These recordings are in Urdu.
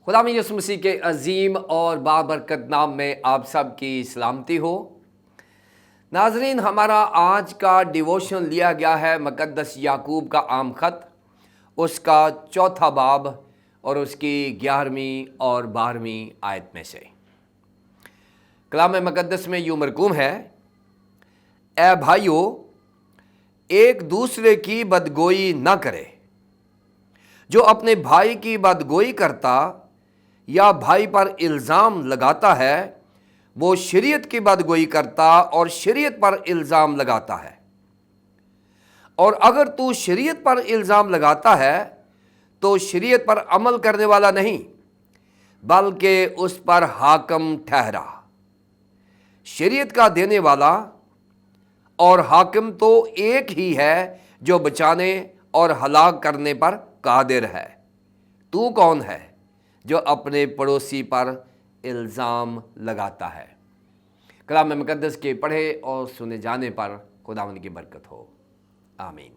خدا میں یسوع مسیح کے عظیم اور بابرکت نام میں آپ سب کی سلامتی ہو۔ ناظرین، ہمارا آج کا ڈیووشن لیا گیا ہے مقدس یعقوب کا عام خط، اس کا 4 باب اور اس کی 11ویں اور 12ویں آیت میں سے۔ کلام مقدس میں یوں مرقوم ہے: اے بھائیو، ایک دوسرے کی بدگوئی نہ کرے۔ جو اپنے بھائی کی بدگوئی کرتا یا بھائی پر الزام لگاتا ہے، وہ شریعت کی بدگوئی کرتا اور شریعت پر الزام لگاتا ہے۔ اور اگر تو شریعت پر الزام لگاتا ہے تو شریعت پر عمل کرنے والا نہیں، بلکہ اس پر حاکم ٹھہرا۔ شریعت کا دینے والا اور حاکم تو ایک ہی ہے، جو بچانے اور ہلاک کرنے پر قادر ہے۔ تو کون ہے جو اپنے پڑوسی پر الزام لگاتا ہے؟ کلام مقدس کے پڑھے اور سنے جانے پر خداوند کی برکت ہو، آمین۔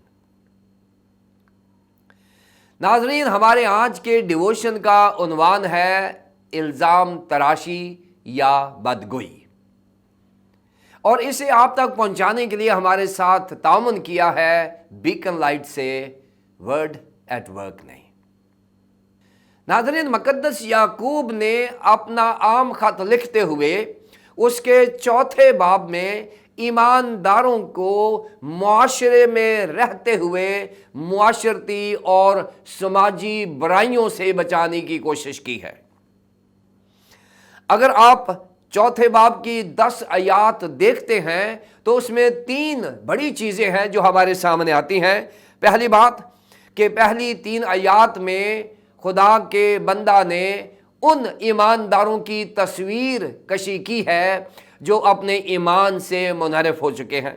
ناظرین، ہمارے آج کے ڈیووشن کا عنوان ہے الزام تراشی یا بدگوئی، اور اسے آپ تک پہنچانے کے لیے ہمارے ساتھ تعاون کیا ہے بیکن لائٹ سے ورڈ ایٹ ورک نے۔ ناظرین، مقدس یعقوب نے اپنا عام خط لکھتے ہوئے اس کے 4 باب میں ایمانداروں کو معاشرے میں رہتے ہوئے معاشرتی اور سماجی برائیوں سے بچانے کی کوشش کی ہے۔ اگر آپ 4 باب کی 10 آیات دیکھتے ہیں تو اس میں 3 بڑی چیزیں ہیں جو ہمارے سامنے آتی ہیں۔ پہلی بات کہ پہلی 3 آیات میں خدا کے بندہ نے ان ایمانداروں کی تصویر کشی کی ہے جو اپنے ایمان سے منحرف ہو چکے ہیں۔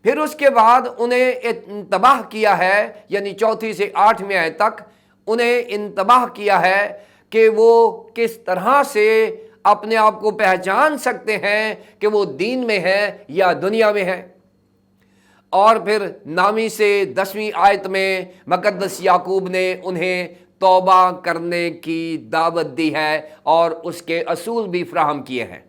پھر اس کے بعد انہیں انتباہ کیا ہے، یعنی 4 سے 8ویں آیت تک انہیں انتباہ کیا ہے کہ وہ کس طرح سے اپنے آپ کو پہچان سکتے ہیں کہ وہ دین میں ہے یا دنیا میں ہے۔ اور پھر 9ویں سے 10ویں آیت میں مقدس یعقوب نے انہیں توبہ کرنے کی دعوت دی ہے اور اس کے اصول بھی فراہم کیے ہیں۔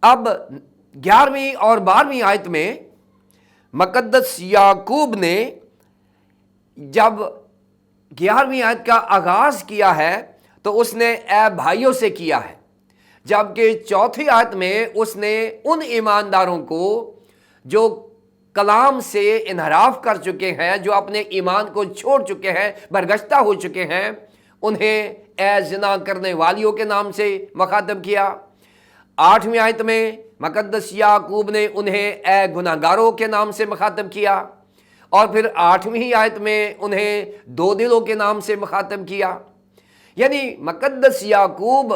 اب 11ویں اور 12ویں آیت میں مقدس یعقوب نے جب 11ویں آیت کا آغاز کیا ہے تو اس نے اے بھائیوں سے کیا ہے، جبکہ 4 آیت میں اس نے ان ایمانداروں کو جو کلام سے انحراف کر چکے ہیں، جو اپنے ایمان کو چھوڑ چکے ہیں، برگشتہ ہو چکے ہیں، انہیں اے زنا کرنے والیوں کے نام سے مخاطب کیا۔ 8ویں آیت میں مقدس یعقوب نے انہیں اے گناہگاروں کے نام سے مخاطب کیا، اور پھر 8ویں آیت میں انہیں 2 دلوں کے نام سے مخاطب کیا۔ یعنی مقدس یعقوب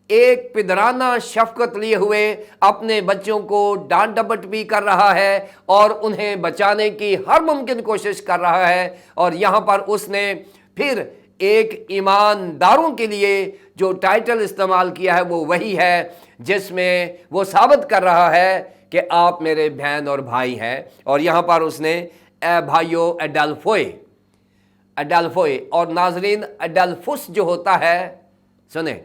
ایک پدرانہ شفقت لیے ہوئے اپنے بچوں کو ڈانٹ ڈپٹ بھی کر رہا ہے اور انہیں بچانے کی ہر ممکن کوشش کر رہا ہے، اور یہاں پر اس نے پھر ایک ایمانداروں کے لیے جو ٹائٹل استعمال کیا ہے وہ وہی ہے جس میں وہ ثابت کر رہا ہے کہ آپ میرے بہن اور بھائی ہیں۔ اور یہاں پر اس نے اے بھائیو ایڈلفوئے، اور ناظرین ایڈلفس جو ہوتا ہے، سنیں،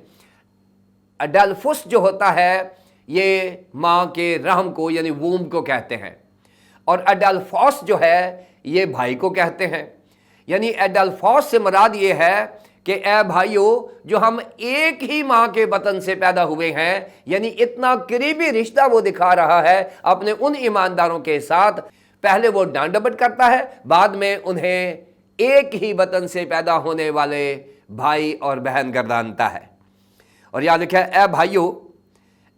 ایڈلفس جو ہوتا ہے یہ ماں کے رحم کو یعنی ووم کو کہتے ہیں، اور ایڈلفوس جو ہے یہ بھائی کو کہتے ہیں۔ یعنی ایڈلفوس سے مراد یہ ہے کہ اے بھائیو، جو ہم ایک ہی ماں کے بطن سے پیدا ہوئے ہیں، یعنی اتنا قریبی رشتہ وہ دکھا رہا ہے اپنے ان ایمانداروں کے ساتھ۔ پہلے وہ ڈانٹ ڈپٹ کرتا ہے، بعد میں انہیں ایک ہی بطن سے پیدا ہونے والے بھائی اور بہن گردانتا ہے۔ اور یہاں لکھا ہے اے بھائیو،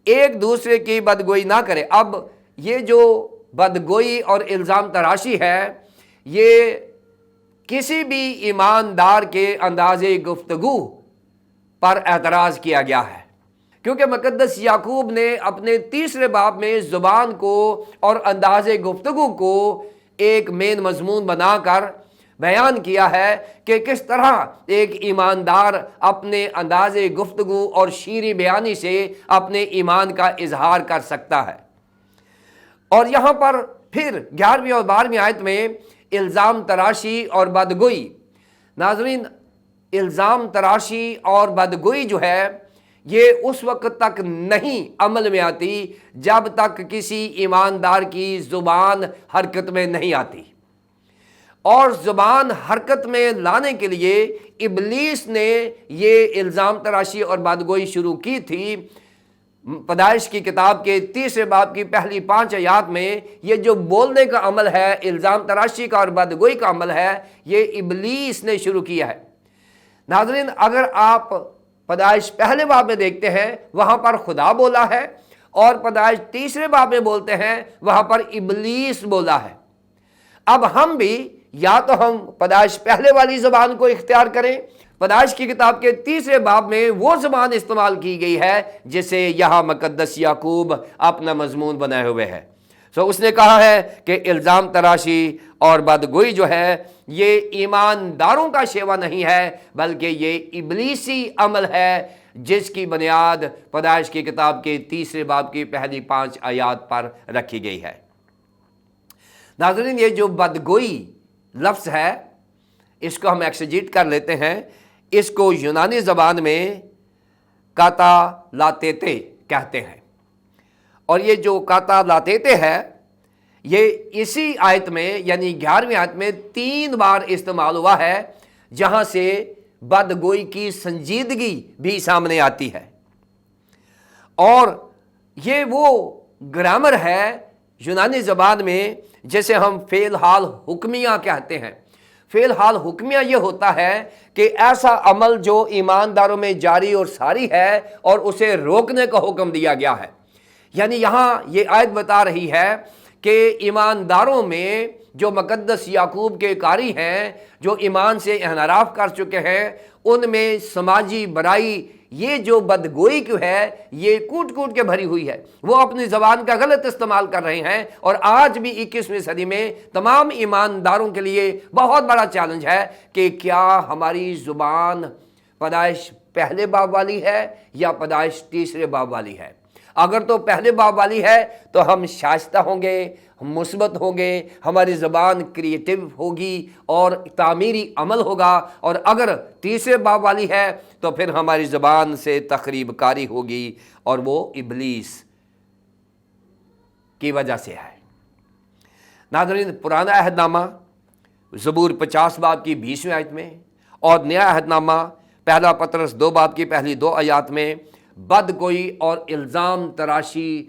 ایک دوسرے کی بدگوئی نہ کرے۔ اب یہ جو بدگوئی اور الزام تراشی ہے، یہ کسی بھی ایماندار کے انداز گفتگو پر اعتراض کیا گیا ہے، کیونکہ مقدس یعقوب نے اپنے 3 باب میں زبان کو اور انداز گفتگو کو ایک مین مضمون بنا کر بیان کیا ہے کہ کس طرح ایک ایماندار اپنے انداز گفتگو اور شیریں بیانی سے اپنے ایمان کا اظہار کر سکتا ہے۔ اور یہاں پر پھر 11ویں اور 12ویں آیت میں الزام تراشی اور بدگوئی۔ ناظرین، الزام تراشی اور بدگوئی جو ہے یہ اس وقت تک نہیں عمل میں آتی جب تک کسی ایماندار کی زبان حرکت میں نہیں آتی، اور زبان حرکت میں لانے کے لیے ابلیس نے یہ الزام تراشی اور بدگوئی شروع کی تھی۔ پیدائش کی کتاب کے 30 باب کی پہلی 5 آیات میں یہ جو بولنے کا عمل ہے، الزام تراشی کا اور بدگوئی کا عمل ہے، یہ ابلیس نے شروع کیا ہے۔ ناظرین، اگر آپ پیدائش پہلے باب میں دیکھتے ہیں وہاں پر خدا بولا ہے، اور پیدائش 3 باب میں بولتے ہیں وہاں پر ابلیس بولا ہے۔ اب ہم بھی یا تو ہم پیدائش پہلے والی زبان کو اختیار کریں، پیدائش کی کتاب کے 30 باب میں وہ زبان استعمال کی گئی ہے جسے یہاں مقدس یعقوب اپنا مضمون بنائے ہوئے ہے۔ اس نے کہا ہے کہ الزام تراشی اور بدگوئی جو ہے یہ ایمانداروں کا شیوا نہیں ہے، بلکہ یہ ابلیسی عمل ہے جس کی بنیاد پیدائش کی کتاب کے 30 باب کی پہلی 5 آیات پر رکھی گئی ہے۔ ناظرین، یہ جو بدگوئی لفظ ہے اس کو ہم ایکسیجیٹ کر لیتے ہیں۔ اس کو یونانی زبان میں کاتا لاتیتے کہتے ہیں، اور یہ جو کاتا لاتیتے ہے یہ اسی آیت میں یعنی 11ویں آیت میں 3 بار استعمال ہوا ہے، جہاں سے بدگوئی کی سنجیدگی بھی سامنے آتی ہے۔ اور یہ وہ گرامر ہے یونانی زبان میں جیسے ہم فعل حال حکمیہ کہتے ہیں۔ فعل حال حکمیہ یہ ہوتا ہے کہ ایسا عمل جو ایمانداروں میں جاری اور ساری ہے اور اسے روکنے کا حکم دیا گیا ہے۔ یعنی یہاں یہ آیت بتا رہی ہے کہ ایمانداروں میں جو مقدس یعقوب کے قاری ہیں، جو ایمان سے انحراف کر چکے ہیں، ان میں سماجی برائی، یہ جو بدگوئی کیوں ہے یہ کوٹ کوٹ کے بھری ہوئی ہے۔ وہ اپنی زبان کا غلط استعمال کر رہے ہیں، اور آج بھی 21ویں صدی میں تمام ایمانداروں کے لیے بہت بڑا چیلنج ہے کہ کیا ہماری زبان پیدائش پہلے باب والی ہے یا پیدائش 3 باب والی ہے۔ اگر تو پہلے باب والی ہے تو ہم شائستہ ہوں گے، مثبت ہوں گے، ہماری زبان کریٹیو ہوگی اور تعمیری عمل ہوگا، اور اگر 3 باب والی ہے تو پھر ہماری زبان سے تخریب کاری ہوگی، اور وہ ابلیس کی وجہ سے ہے۔ ناظرین، پرانا عہد نامہ زبور 50 باب کی 20ویں آیت میں اور نیا عہد نامہ پہلا پطرس 2 باب کی پہلی 2 آیات میں بدگوئی اور الزام تراشی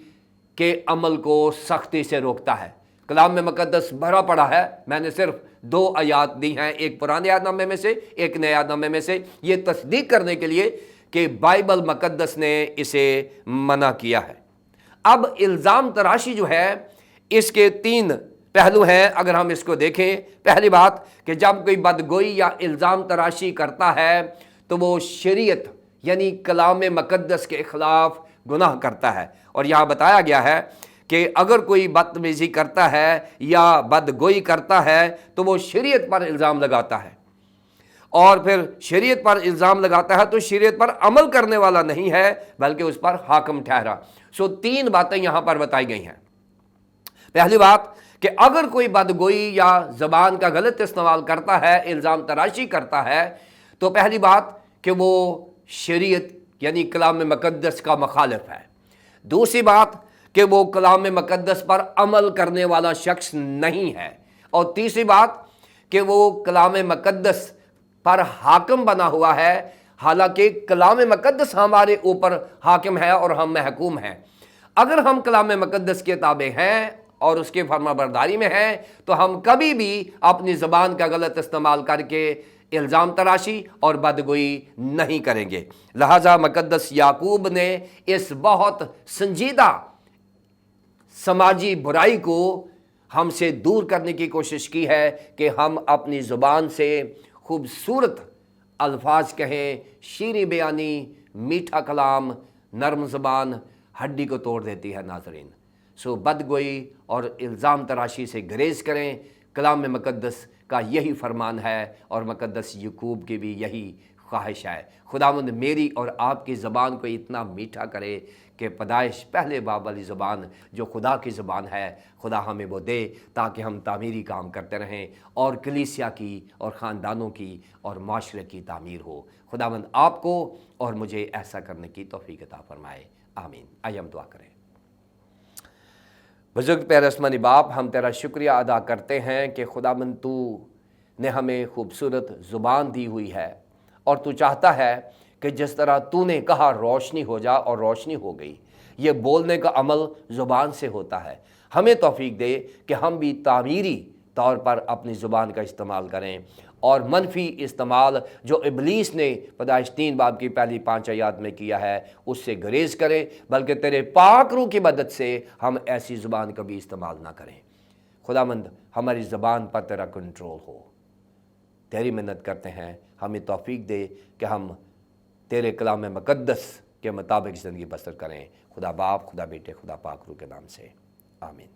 کے عمل کو سختی سے روکتا ہے۔ کلام میں مقدس بھرا پڑا ہے، میں نے صرف 2 آیات دی ہیں، ایک پرانے عہد نامے میں سے ایک نئے عہد نامے میں سے، یہ تصدیق کرنے کے لیے کہ بائبل مقدس نے اسے منع کیا ہے۔ اب الزام تراشی جو ہے اس کے 3 پہلو ہیں اگر ہم اس کو دیکھیں۔ پہلی بات کہ جب کوئی بدگوئی یا الزام تراشی کرتا ہے تو وہ شریعت یعنی کلام مقدس کے خلاف گناہ کرتا ہے، اور یہاں بتایا گیا ہے کہ اگر کوئی بدتمیزی کرتا ہے یا بدگوئی کرتا ہے تو وہ شریعت پر الزام لگاتا ہے، اور پھر شریعت پر الزام لگاتا ہے تو شریعت پر عمل کرنے والا نہیں ہے بلکہ اس پر حاکم ٹھہرا۔ 3 باتیں یہاں پر بتائی گئی ہیں۔ پہلی بات کہ اگر کوئی بدگوئی یا زبان کا غلط استعمال کرتا ہے، الزام تراشی کرتا ہے، تو پہلی بات کہ وہ شریعت یعنی کلام مقدس کا مخالف ہے۔ دوسری بات کہ وہ کلام مقدس پر عمل کرنے والا شخص نہیں ہے، اور تیسری بات کہ وہ کلام مقدس پر حاکم بنا ہوا ہے، حالانکہ کلام مقدس ہمارے اوپر حاکم ہے اور ہم محکوم ہیں۔ اگر ہم کلام مقدس کے تابع ہیں اور اس کے فرما برداری میں ہیں تو ہم کبھی بھی اپنی زبان کا غلط استعمال کر کے الزام تراشی اور بدگوئی نہیں کریں گے۔ لہذا مقدس یعقوب نے اس بہت سنجیدہ سماجی برائی کو ہم سے دور کرنے کی کوشش کی ہے کہ ہم اپنی زبان سے خوبصورت الفاظ کہیں، شیریں بیانی، میٹھا کلام، نرم زبان ہڈی کو توڑ دیتی ہے۔ ناظرین، بدگوئی اور الزام تراشی سے گریز کریں، کلام مقدس کا یہی فرمان ہے اور مقدس یعقوب کی بھی یہی خواہش ہے۔ خداوند میری اور آپ کی زبان کو اتنا میٹھا کرے کہ پیدائش پہلے باب والی زبان جو خدا کی زبان ہے خدا ہمیں وہ دے تاکہ ہم تعمیری کام کرتے رہیں اور کلیسیا کی اور خاندانوں کی اور معاشرے کی تعمیر ہو۔ خداوند آپ کو اور مجھے ایسا کرنے کی توفیق عطا فرمائے، آمین۔ آئیے ہم دعا کریں۔ بزرگ پیارے آسمانی باپ، ہم تیرا شکریہ ادا کرتے ہیں کہ خداوند تو نے ہمیں خوبصورت زبان دی ہوئی ہے، اور تو چاہتا ہے کہ جس طرح تو نے کہا روشنی ہو جا اور روشنی ہو گئی، یہ بولنے کا عمل زبان سے ہوتا ہے۔ ہمیں توفیق دے کہ ہم بھی تعمیری طور پر اپنی زبان کا استعمال کریں، اور منفی استعمال جو ابلیس نے پیدائش 3 باب کی پہلی 5 آیات میں کیا ہے اس سے گریز کریں، بلکہ تیرے پاک روح کی مدد سے ہم ایسی زبان کبھی استعمال نہ کریں۔ خداوند ہماری زبان پر تیرا کنٹرول ہو، تیری منت کرتے ہیں، ہمیں توفیق دے کہ ہم تیرے کلام مقدس کے مطابق زندگی بسر کریں۔ خدا باپ، خدا بیٹے، خدا پاک روح کے نام سے، آمین۔